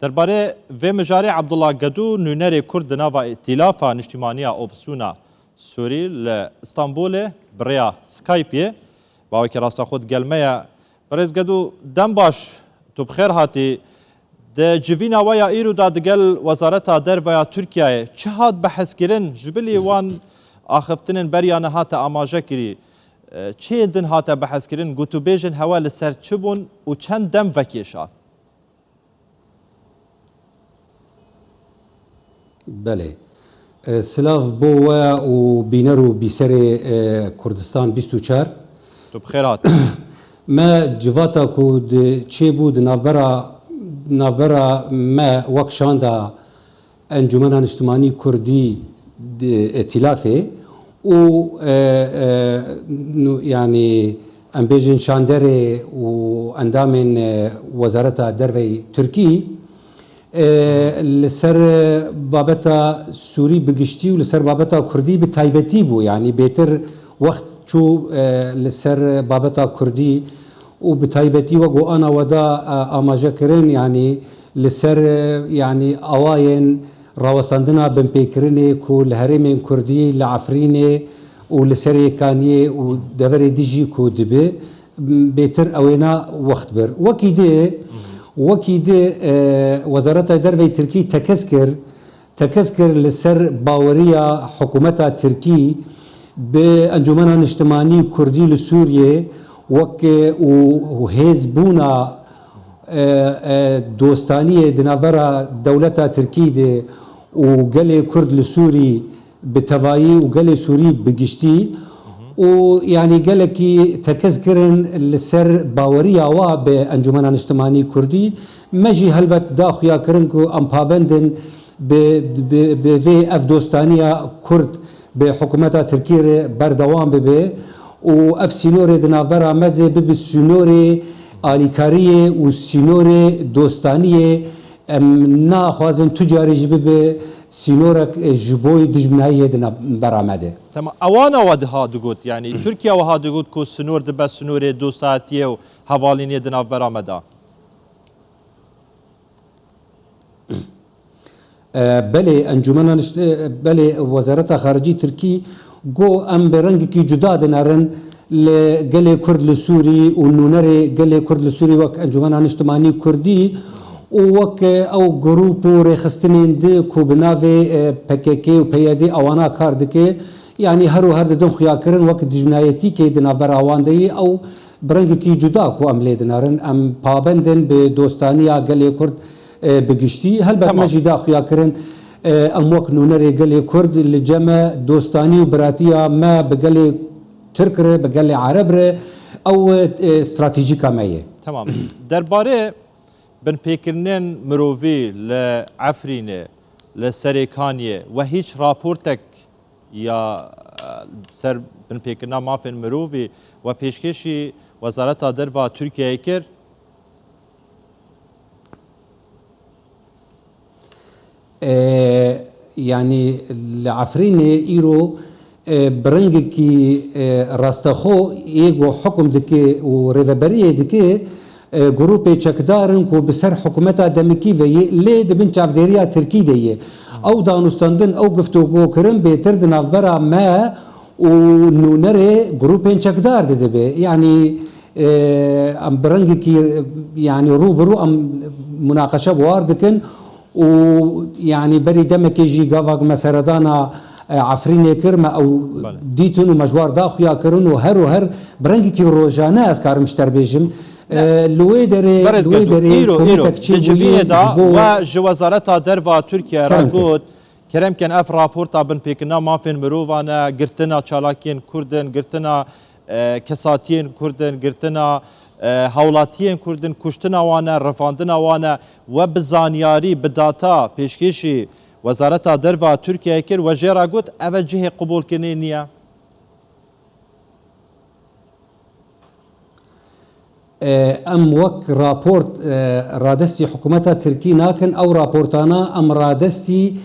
درباره و مجاری عبدالله گدو نونر کرد ناوا ائتلافا نشتیمانیا اوبسونا سوری لإسطنبول بریا سکایپی باوی که راستا خود گلمه برز گدو دم باش تو بخیر هاتی ده جوینا ویا ایرو دا دگل وزارتا در ویا ترکیه چه هات بحث کرن جبلی وان آخفتنن بریانه هات آماجه کری چه دن هات بحث کرن گوتو بیجن هوا لسر چبون و چند دم وکیشا بله سلاف بوا و بینرو بیسر کردستان 24 تو بخیرات ما جواتا کود چه بود نافبرا ما وکشاندا انجمن اجتماعی کردی ائتلافه و يعني ام بيجن شاندري واندام وزارة دروي تركي لسر بابتا سوري بگشتي ولسر بابتا كردي بتايبتي بو يعني بيتر وقت شو لسر بابتا كردي وبتايبتي وقو انا ودا اماجا كرن يعني لسر يعني اواين راوستاندنا بمبيكرني كو الهرمين كردي لعفريني ولسري كانيه ودفري ديجي كو دبي بيتر اوينا وقت بر وكيدي وزارة دروي تركي تكسكر لسر باورية حكومتها تركي بأنجمنها اجتماعي كردي لسوريا وهيزبونا دوستانية دنابرا دولتها تركي دي وقال كرد لسوري بتوايي وقال سوري بقشتي ويعني قال لك تكذكرن لسر باوريا وا بانجمن اجتماعي كردي مجي هلبت داخيا كرنكو ام بابندن بفي اف دوستانيا كرد بحكومتها تركيا بردوام ببي واف سينوري دنافرا مد بب سينوري اليكاريه وسينوري دوستانيه نا خوازن تجاري جبه سينورك جبوي دجمنايه دنا برامده تمام اوانا ودها دغوت يعني تركيا وها دغوت كو سنور دبا سنور دوستاتيه حوالينيه دنا برامده بله انجمن بله وزارة خارجية تركي جو ام برنگ کی جدا دنارن لقلي كرد لسوري ونونري قلي كرد لسوري وك انجمن اجتماعي كردي وك او جروب رخصتنين دي كوبنافي بكيكي وبيادي اوانا كاردكي يعني هر دم خيا كرن وك دجنايتي كي دنا براوان دي او برنگ کی جدا كو ام ليدنارن ام پابندن بدوستانيا قلي كرد بگشتي هل بك مجي دا خيا كرن ام وك نونري قلي كرد اللي جمع دوستاني وبراتيا ما بقلي تركره بقلي عربره او استراتيجيكا مايه تمام درباره بن پیکرنن مروفی لعفرینه لسریکانیه و هیچ راپورتک یا سر بن پیکرنا مافن مروفی و پیشکشی وزارت در و ترکیه کر يعني العفرينه ايرو برنجكي راستخو يجو حكم دكي وريفبريه دكي جروب چکدارن کو بسر حکومت دمکی و لی دبن چافدریا ترکی دیه او دانستاندن او گفتگو کرن بهتر دنافبرا ما و نونره جروب چکدار دبه يعني ام برنگ کی يعني روبرو ام مناقشه واردكن و يعني بري دمك يجي قافق مسردانا عفرين كرمه او ديتن ومجوار داخيا كرن وهر برنگ کی روزانه از کارم شتربيجم لويدري ايرو تجفيه دا و جوازارتا در و تركيا راغوت كرم كان اف رابورتا بن بيكنا ما فين مروفانا قرتنا چالاكين كردن قرتنا كساتين كردن قرتنا هولاتين كردن كشتنا وانا رفاندنا وانا وبزانياري بداتا بيشكيشي وزارتا در و تركيا كر و جراغوت اوجه قبول كنينيا ام وك رابورت رادستي حكومتها تركي ناكن او رابورتانا ام رادستي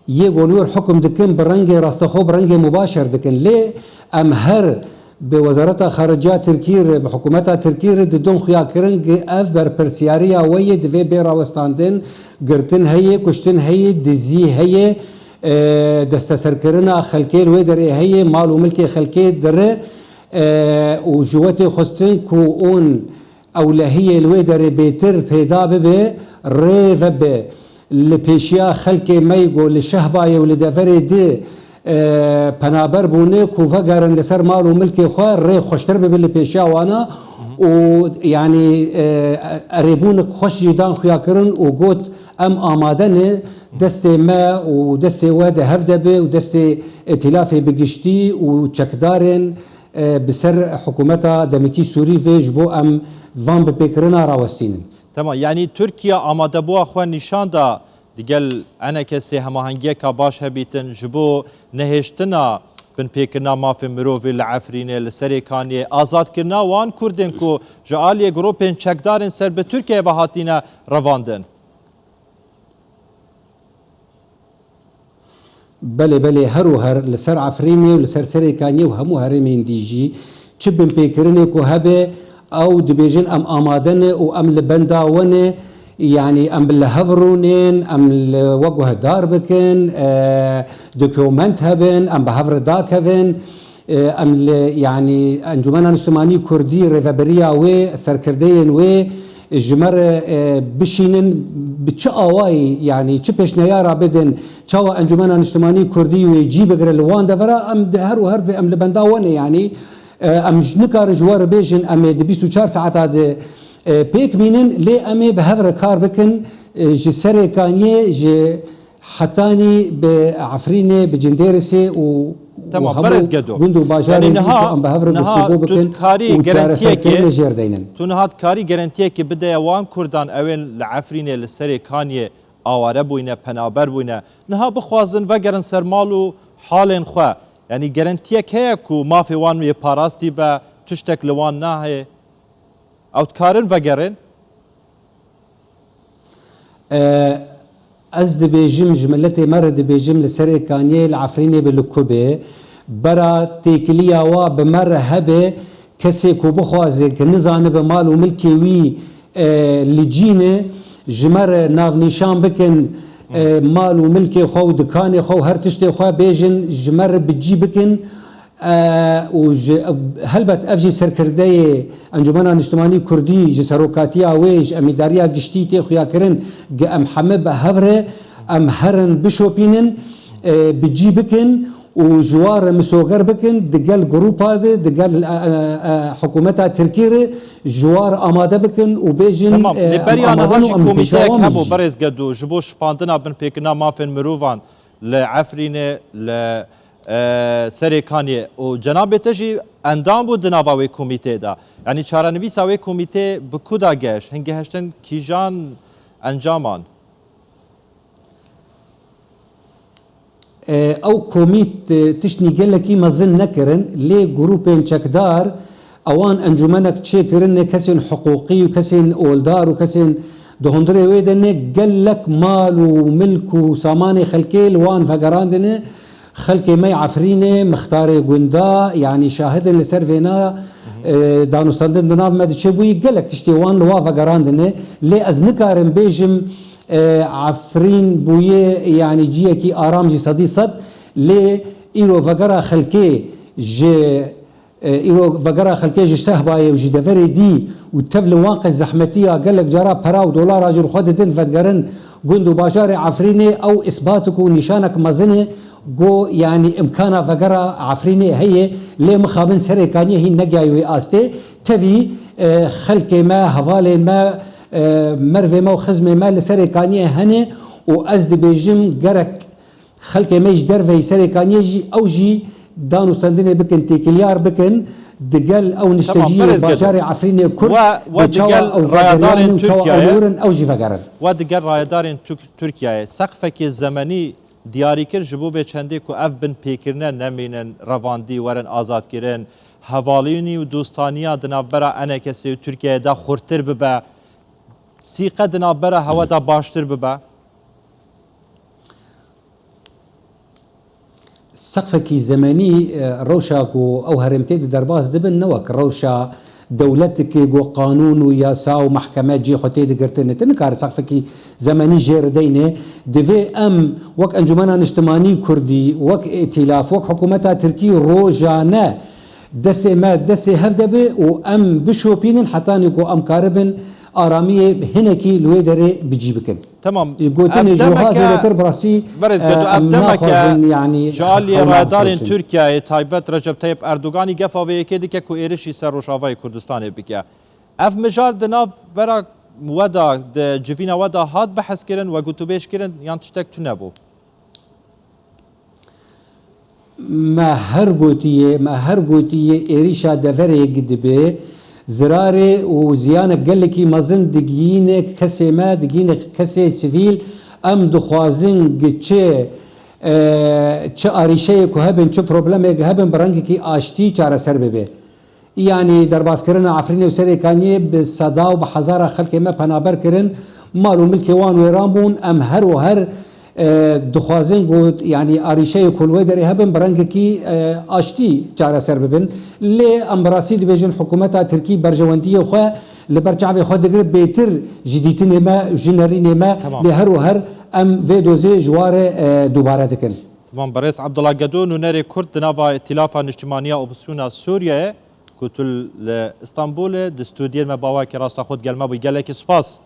يقولوا الحكم دكن برنجي راستخو برنجي مباشر دكن ليه ام هر بوزارة خارجية تركيا بحكومتها تركيا دون خيا كرنج اف بر برسياريا وي دفي بيرا وستاندن قرتن هي كشتن هي دزي هي دستسركرنا خلكي الويدر هي مال وملكي خلكي در وجواتي خستن كو اون اولهيه الويدر بيتر بيدا ببي ريف بي لبيشيا خلكي ميغو لشهباي ولدفري دي پنابر بونه کو وگرن لسر مال و ملک خواه ری خوشتر به بلی پیشا وانا و یعنی اریبون خوش جیدان خویا کرن و گوت ام آماده نه دست ما و دست واد هفده به و دست ائتلاف بگشتی و چکدارن بسر حکومتا دمکی سوری و جبو ام وان بپیکرنا راوستین. تمام، یعنی ترکیه آماده بو خواه نشان دا دیگل انا کسی هماهنگی که باش هبیتن جبو نهشتنا بن پیکرنا مافی مروفی لعفرینه لسریکانیه آزاد کرنا وان کردن کو جعالی گروپین چکدارن سر به ترکیه و هاتینا رواندن. بله بله هرو هر لسر عفرینه و لسر سریکانیه و همو هرمین دیجی چه بن پیکرنه کو هبه او دبیجن ام آمادنه و ام لبنداونه يعني ام بالهفرونين ام وجه دار بكن دوكيومنت هبن ام بهفر داك هبن ام يعني انجمن اجتماعي كردي ريفابريا و سركردين و جمر بشينن بتش اواي يعني تش بشنيارا بدن تشوا انجمن اجتماعي كردي ويجي بقر الوان دفرا ام دهر وهرب ام لبنداون يعني ام جنكار جوار بيجن ام دي 24 ساعات هذا پیک بینن لی امی به هفر کار بکن جی سر کانیه جی حتانی به عفرینه به جندرسه و تمام برز گدو گندو باجاری نها تو کاری گارانتیه که تو نهاد کاری گارانتیه که بده وان کردان اول لعفرینه لسر کانیه آواره بوینه پنابر بوینه نها بخوازن و گرن سرمالو حالن خو یعنی گارانتیه که کو مافی وان می پاراستی به تشتک لوان نه او تكارن وقرن از دبیجم جملتی مرد دبیجم لسر کانیه العفرینه بالکوبه برا تیکلیا و بمر هبه کسی کو بخوازه که نزانه به مال و ملکی وی لجینه جمر ناو نشان بکن مال و ملکی خو دکان خو هر تشتی خو بیجن جمر بجی بکن هلبت افجي سركردي انجمن اجتماعي كردي جسروكاتيا ويج اميداريا گشتي خويا كرن ام حمد هفره ام هرن بشوبينن بجي بكن وجوار مسوغر بكن دقال جروب هذا دقال حكومتها تركيا جوار اماده بكن وبيجن تمام لبريان هاجي كوميتي هبو برز قدو جبوش باندنا بن بيكنا مافن مروفان لعفرينه ل سریکانیه و جناب تجی اندام بود ناوی کمیته دا یعنی چارنویس اوی کمیته بکودا گشت هنگه هشتن کیجان انجامان او کومیت تشنی گلکی مزن نکرن لی گروپین چکدار اوان انجمنک چه کرن کسین حقوقی و کسین اولدار و کسین دهندره ویدنه گلک مال و ملک و سامان خلکی لوان فقراندنه خلقي مي عفرينه مختار قندا يعني شاهد لسر فينا دانوستاندن دناب ما تشبوي قالك تشتيوان لوافا قراندنه لي از نكارن بيجم عفرين بويه يعني جيكي آرام جي صدي صد لي إيرو فقرا خلقي جي إيرو فقرا خلقي جي شهباية وجي دفري دي وتفل واقع زحمتية قالك جارا برا ودولار راجل خود دن فتقرن قندو باشار عفرينه أو إثباتك ونشانك مزنه گو يعني امكانا فقرا عفريني هي لي مخابن سريكانيه هي نجاي آسته تبي خلق ما حوالي ما مرفي ما وخزمه ما لسريكانيه هنه وازد بيجم جرك خلق ما يجدر في سريكانيه جي او جي دانو ستاندني بكن تيكليار بكن دقال او نشتجي باشاري عفريني كل ودقال رايدارين تركيا او جي فقرا ودقال رايدارين تركيا سقفك الزمني دیاری کرد جبو به چنده که اف بن پیکرنه نمینن رواندی ورن آزاد کرن حوالینی و دوستانیا دنابرا انه کسی ترکیه دا خورتر ببه سیقه دنابرا هوا دا باشتر ببه سقفكي زماني روشاكو أو هرمتي درباس دبن نوك روشا دولتك جو قانون وياسا ومحكمات جي خوتي دقرتن تنكار سقفكي زماني جير دينه دفي ام وك انجمنا اجتماعي كردي وك ائتلاف وك حكومتها تركي روجانا دسي ما دسي هفدبه وام بشوبين حتى نكو ام كاربن آرامیه هنکی لوی داره بجی بکن. تمام. گوتن جوهاز لتر براسی برز قدو أبدمك يعني جالي رادارين تركيا تايبت رجب طيب أردوغاني قفاوه كده كو إيرشي سر روشاوه كردستان بكيا اف مجار دناف برا ودا جفينا ودا هاد بحث كرن وقوتو بيش كرن يان تشتك تنبو ما هر قوتيه إيريشا دفره قدبه زراره وزيانه قال لك مازن دقينه كسي ما دقينه كسي سيفيل ام دخوازن قتشه چه آریشه که هبن چه پروبلمه که هبن برانگی که آشتی چاره سر ببه يعني درباس كرنا عفرين وسري كانيه بصدا وبحزارة خلق ما بنابر كرن مالو ملكي وان ويرامون ام هر وهر دخوازن قد يعني آريشي كل ويدري هبن برانكي آشتي جارة سر ببن لي امبراسي دبيجن حكومتها تركي برجواندية وخوا لبرجعبي خوا دقر بيتر جديتين ما جنرين ما لهر وهر ام فيدوزي جوار دوباره دكن. تمام برئيس عبد الله قدون ونري كرد نافا ائتلافا اجتماعية اوبسيونا سوريا كتل اسطنبول دستودير ما باواكي راستا خود قال ما بيقال لك سباس